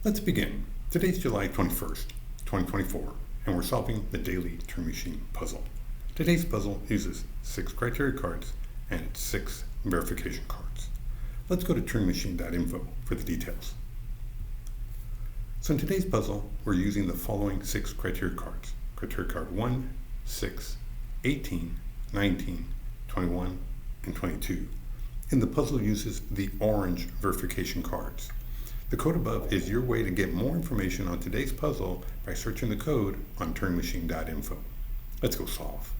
Let's begin. Today's July 21st, 2024, and we're solving the Daily Turing Machine Puzzle. Today's puzzle uses 6 criteria cards and 6 verification cards. Let's go to turingmachine.info for the details. So in today's puzzle, we're using the following 6 criteria cards. Criteria card 1, 6, 18, 19, 21, and 22. And the puzzle uses the orange verification cards. The code above is your way to get more information on today's puzzle by searching the code on turingmachine.info. Let's go solve.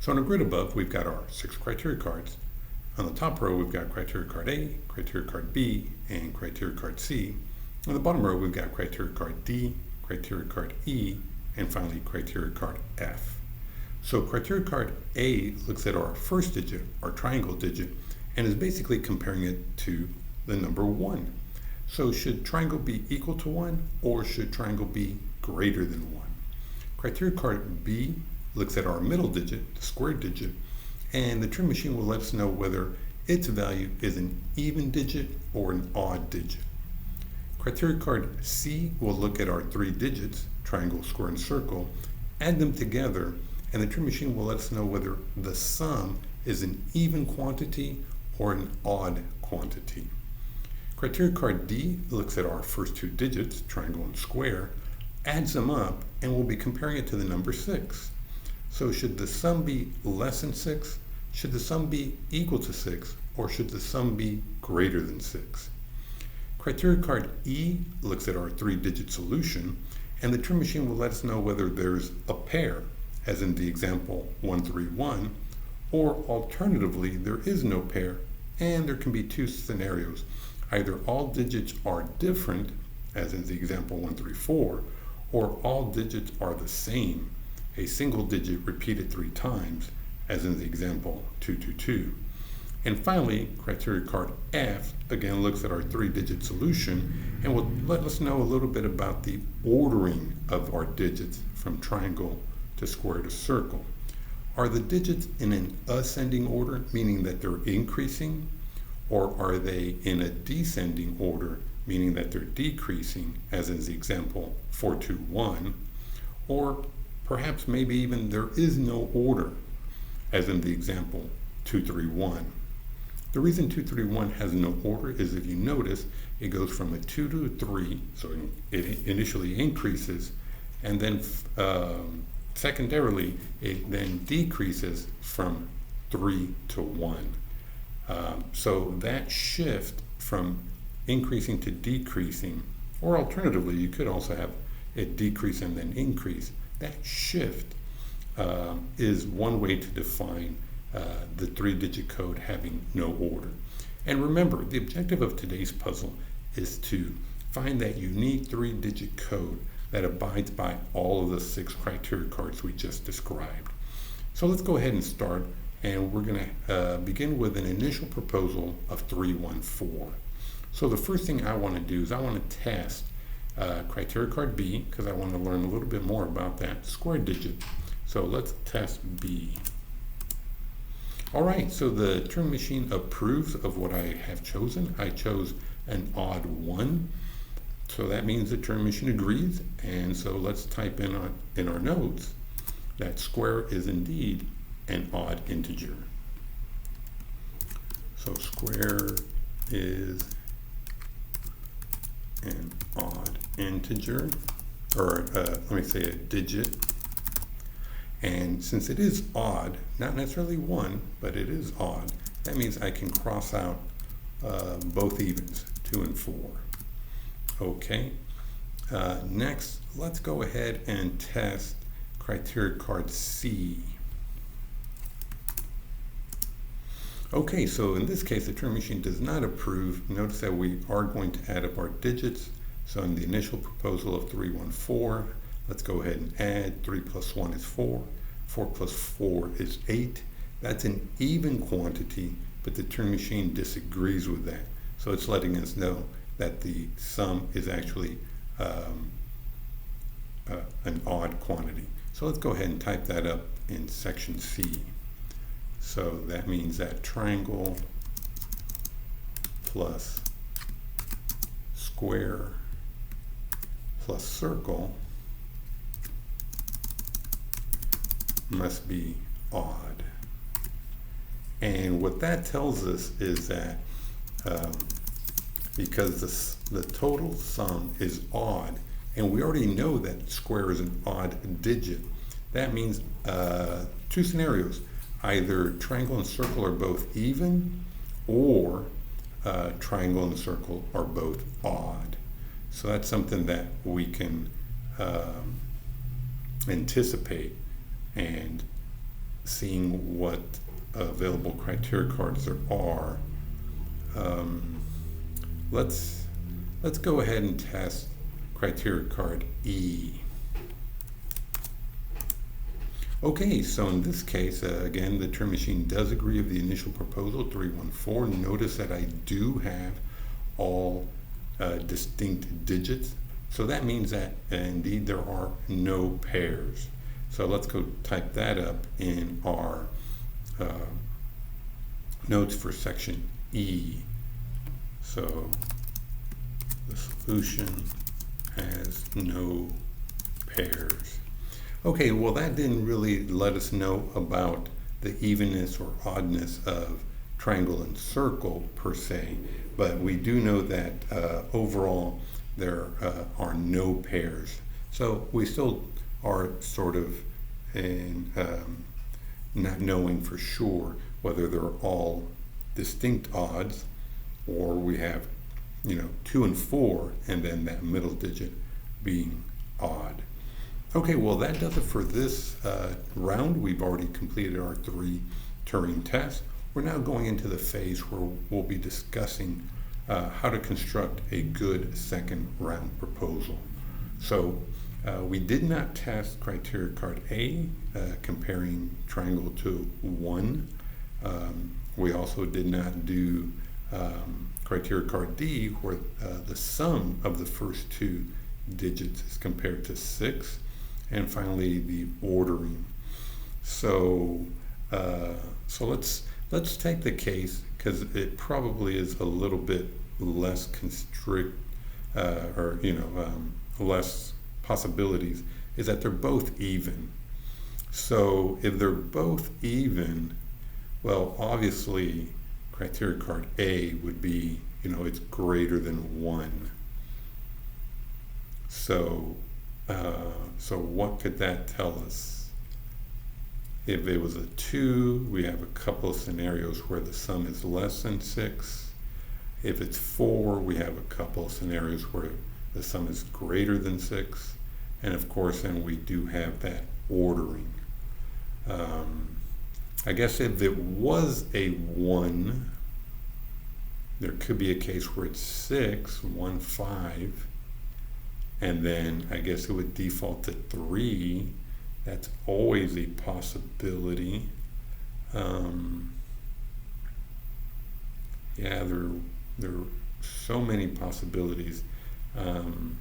So on the grid above, we've got our 6 criteria cards. On the top row, we've got criteria card A, criteria card B, and criteria card C. On the bottom row, we've got criteria card D, criteria card E, and finally criteria card F. So criteria card A looks at our first digit, our triangle digit, and is basically comparing it to the number 1. So should triangle be equal to 1 or should triangle be greater than 1? Criteria card B looks at our middle digit, the square digit, and the Turing machine will let us know whether its value is an even digit or an odd digit. Criteria card C will look at our 3 digits, triangle, square, and circle, add them together, and the Turing machine will let us know whether the sum is an even quantity or an odd quantity. Criteria card D looks at our first 2 digits, triangle and square, adds them up, and we'll be comparing it to the number 6. So should the sum be less than 6? Should the sum be equal to 6? Or should the sum be greater than 6? Criteria card E looks at our 3-digit solution, and the Turing machine will let us know whether there's a pair, as in the example 131, or alternatively, there is no pair, and there can be 2 scenarios. Either all digits are different, as in the example 134, or all digits are the same, a single digit repeated 3 times, as in the example 222. And finally, criteria card F again looks at our 3-digit solution and will let us know a little bit about the ordering of our digits from triangle to square to circle. Are the digits in an ascending order, meaning that they're increasing? Or are they in a descending order, meaning that they're decreasing, as in the example 421? Or perhaps maybe even there is no order, as in the example 231. The reason 231 has no order is, if you notice, it goes from a 2 to a 3, so it initially increases, and then secondarily, it then decreases from 3 to 1. So that shift from increasing to decreasing, or alternatively, you could also have it decrease and then increase. That shift is one way to define the 3-digit code having no order. And remember, the objective of today's puzzle is to find that unique 3-digit code that abides by all of the 6 criteria cards we just described. So let's go ahead and start. And we're going to begin with an initial proposal of 314. So the first thing I want to do is I want to test criteria card B, because I want to learn a little bit more about that square digit. So let's test B. All right, so the Turing machine approves of what I have chosen. I chose an odd 1. So that means the Turing machine agrees. And so let's type in our notes that square is indeed an odd integer. So square is an odd integer, or let me say a digit. And since it is odd, not necessarily 1, but it is odd, that means I can cross out both evens, 2 and 4. Okay. Next, let's go ahead and test criteria card C. Okay, so in this case, the Turing machine does not approve. Notice that we are going to add up our digits. So in the initial proposal of 314, let's go ahead and add. 3 plus 1 is 4. 4 plus 4 is 8. That's an even quantity, but the Turing machine disagrees with that. So it's letting us know that the sum is actually an odd quantity. So let's go ahead and type that up in section C. So that means that triangle plus square plus circle must be odd. And what that tells us is that because the total sum is odd, and we already know that square is an odd digit, that means two scenarios. Either triangle and circle are both even, or triangle and circle are both odd. So that's something that we can anticipate, and seeing what available criteria cards there are. Let's go ahead and test criteria card E. Okay, so in this case, again, the Turing machine does agree with the initial proposal, 314. Notice that I do have all distinct digits. So that means that indeed there are no pairs. So let's go type that up in our notes for section E. So the solution has no pairs. Okay, well that didn't really let us know about the evenness or oddness of triangle and circle per se, but we do know that overall there are no pairs. So we still are sort of in not knowing for sure whether they're all distinct odds, or we have 2 and 4 and then that middle digit being odd. Okay, well that does it for this round. We've already completed our 3 Turing tests. We're now going into the phase where we'll be discussing how to construct a good second round proposal. So we did not test criteria card A, comparing triangle to 1. We also did not do criteria card D, where the sum of the first 2 digits is compared to 6. And finally, the ordering. So let's take the case, because it probably is a little bit less less possibilities, is that they're both even. So if they're both even, well, obviously criteria card A would be, it's greater than 1. So what could that tell us? If it was a 2, we have a couple of scenarios where the sum is less than 6. If it's 4, we have a couple of scenarios where the sum is greater than 6. And of course, then we do have that ordering. I guess if it was a 1, there could be a case where it's 6, 1, 5. And then I guess it would default to 3. That's always a possibility. Yeah, there are so many possibilities. I'm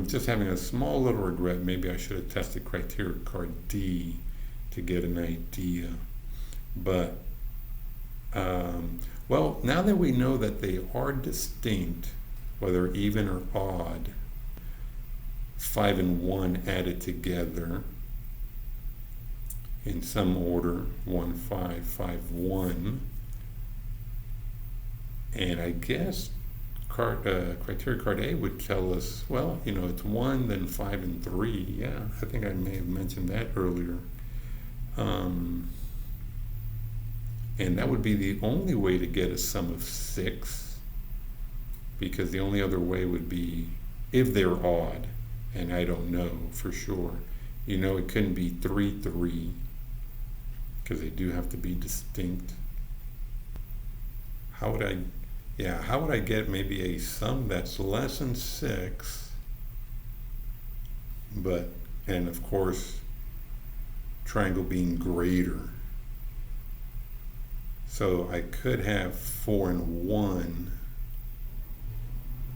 just having a small little regret. Maybe I should have tested criteria card D to get an idea. But, well, now that we know that they are distinct, whether even or odd, 5 and 1 added together in some order, 1, 5, 5, 1. And I guess criteria card A would tell us, well, it's 1, then 5 and 3. Yeah, I think I may have mentioned that earlier. And that would be the only way to get a sum of 6, because the only other way would be if they're odd. And I don't know for sure. It couldn't be 3, 3, because they do have to be distinct. How would I get maybe a sum that's less than 6, and of course, triangle being greater. So I could have 4 and 1.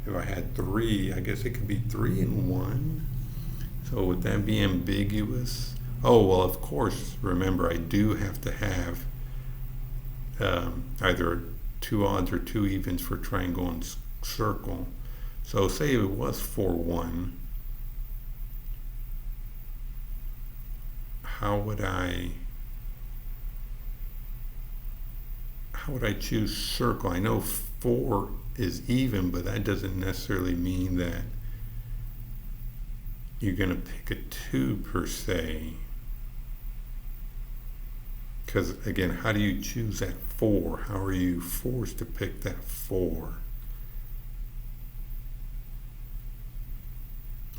If I had 3, I guess it could be 3 and 1. So would that be ambiguous? Oh, well, of course, remember, I do have to have either 2 odds or 2 evens for triangle and circle. So say it was 4, 1. How would I choose circle? I know 4 is even, but that doesn't necessarily mean that you're going to pick a 2 per se. Because again, how do you choose that 4? How are you forced to pick that 4?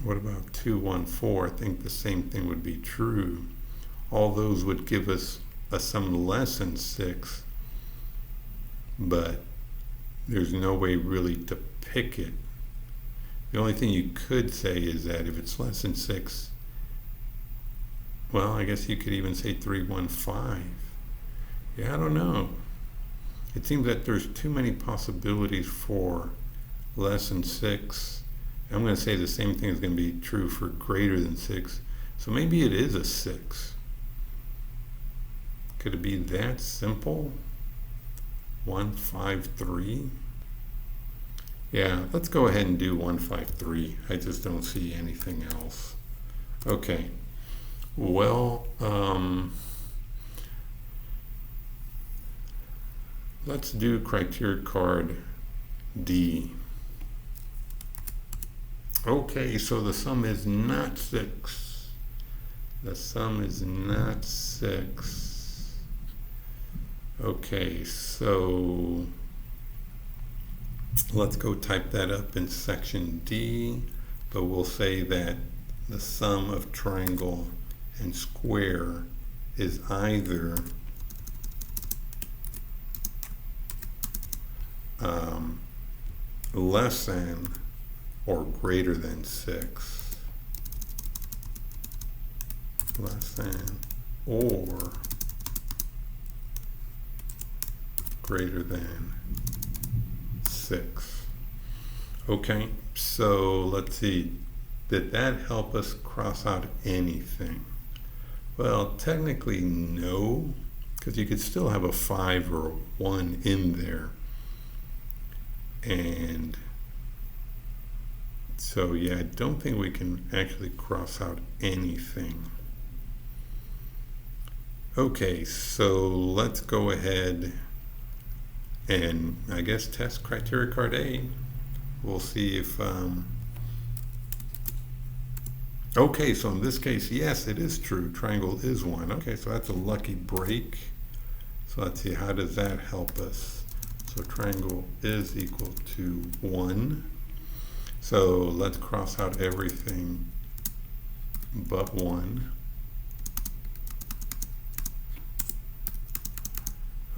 What about 2, 1, 4? I think the same thing would be true. All those would give us a sum less than 6, but there's no way really to pick it. The only thing you could say is that if it's less than 6, well, I guess you could even say 3, 1, 5. Yeah, I don't know. It seems that there's too many possibilities for less than 6. I'm going to say the same thing is going to be true for greater than 6. So maybe it is a 6. Could it be that simple? 1, 5, 3? Yeah, let's go ahead and do 1, 5, 3. I just don't see anything else. Okay. Well, let's do criteria card D. Okay, so the sum is not 6. The sum is not 6. Okay, so let's go type that up in section D, but we'll say that the sum of triangle and square is either less than or greater than 6. Less than or greater than 6. Okay, so let's see. Did that help us cross out anything? Well, technically no, because you could still have a 5 or a 1 in there. And so yeah, I don't think we can actually cross out anything. Okay, so let's go ahead and I guess test criteria card A. We'll see if okay, so in this case, yes, it is true. Triangle is 1. Okay, so that's a lucky break. So let's see, how does that help us? So triangle is equal to 1. So let's cross out everything but 1.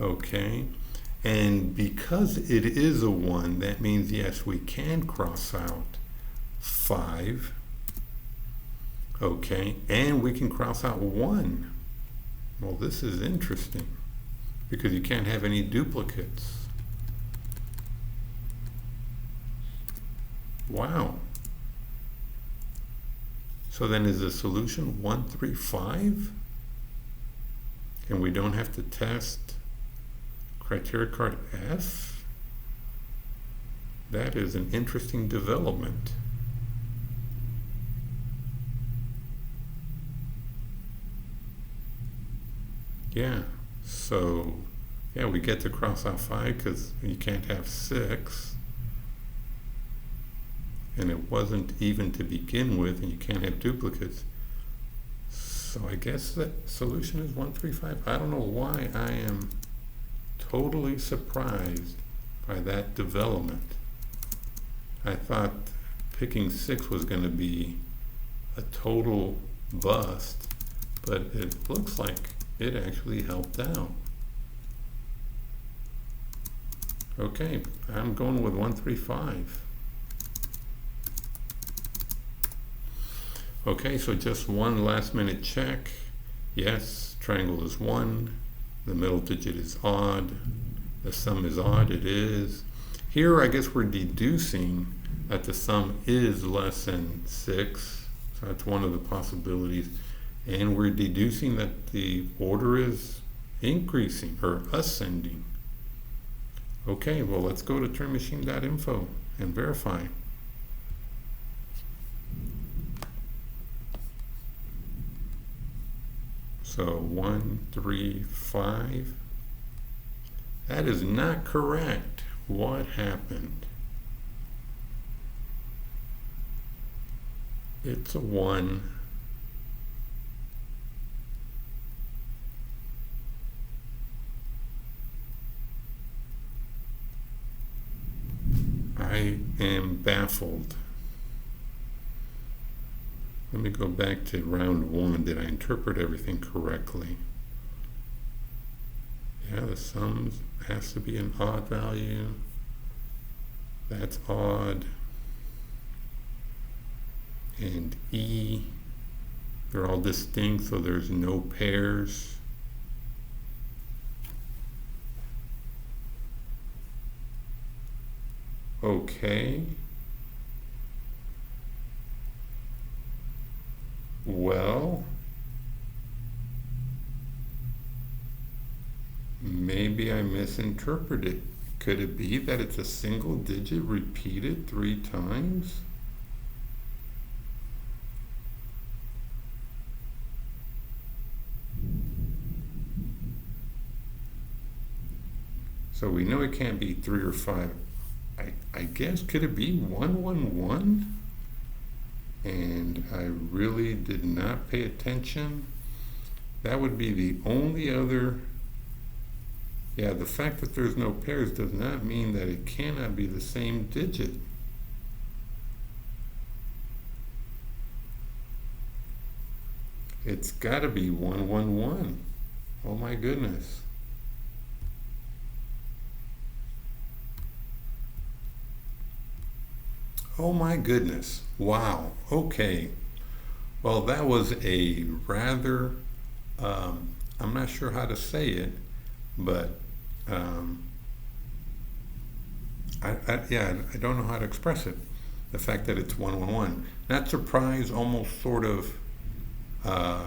Okay, and because it is a 1, that means yes, we can cross out 5. Okay, and we can cross out 1. Well, this is interesting because you can't have any duplicates. Wow. So then is the solution 1, 3, 5? And we don't have to test criteria card F? That is an interesting development. Yeah, so yeah, we get to cross out 5 because you can't have 6. And it wasn't even to begin with, and you can't have duplicates. So I guess the solution is 1, 3, 5. I don't know why I am totally surprised by that development. I thought picking 6 was going to be a total bust, but it looks like it actually helped out. Okay, I'm going with 1, 3, 5. Okay, so just one last minute check. Yes, triangle is 1. The middle digit is odd. The sum is odd. It is. Here, I guess we're deducing that the sum is less than 6. So that's one of the possibilities. And we're deducing that the order is increasing or ascending. Okay, well, let's go to turingmachine.info and verify. So 135. That is not correct. What happened? It's a 1. I am baffled. Let me go back to round 1. Did I interpret everything correctly? Yeah, the sums has to be an odd value. That's odd. And E, they're all distinct, so there's no pairs. Okay. Well, maybe I misinterpreted. Could it be that it's a single digit repeated 3 times? So we know it can't be 3 or 5. I guess, could it be 111? And I really did not pay attention. That would be the only other. Yeah, the fact that there's no pairs does not mean that it cannot be the same digit. It's got to be 111. Oh my goodness. Oh my goodness. Wow. Okay. Well, that was a rather, I'm not sure how to say it, but I don't know how to express it. The fact that it's 111. Not surprise, almost sort of a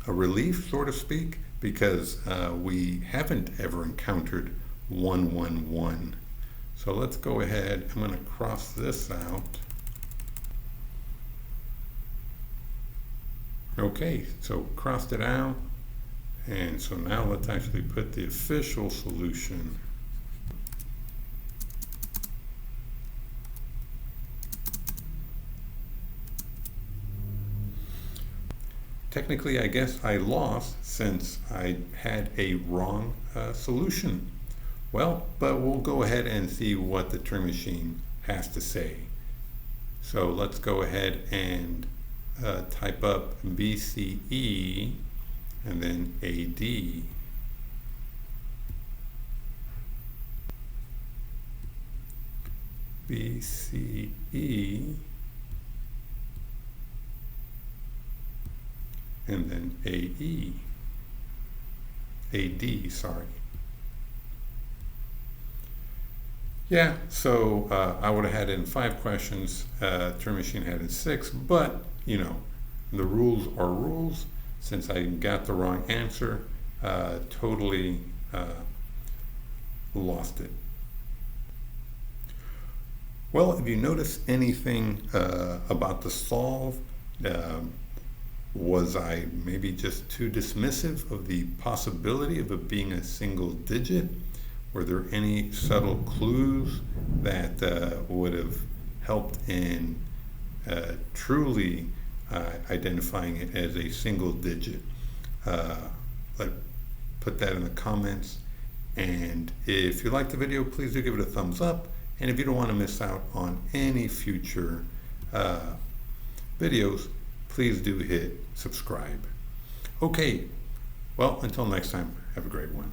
relief, so to speak, because we haven't ever encountered 111. So let's go ahead. I'm going to cross this out. Okay, so crossed it out. And so now let's actually put the official solution. Technically, I guess I lost since I had a wrong solution. Well, but we'll go ahead and see what the Turing machine has to say. So let's go ahead and type up BCE and then AD. BCE and then AE. AD, sorry. Yeah, so I would have had it in 5 questions. Turing machine had it in 6, but you know, the rules are rules. Since I got the wrong answer, totally lost it. Well, if you notice anything about the solve, was I maybe just too dismissive of the possibility of it being a single digit? Were there any subtle clues that would have helped in truly identifying it as a single digit? Put that in the comments. And if you liked the video, please do give it a thumbs up. And if you don't want to miss out on any future videos, please do hit subscribe. Okay, well, until next time, have a great one.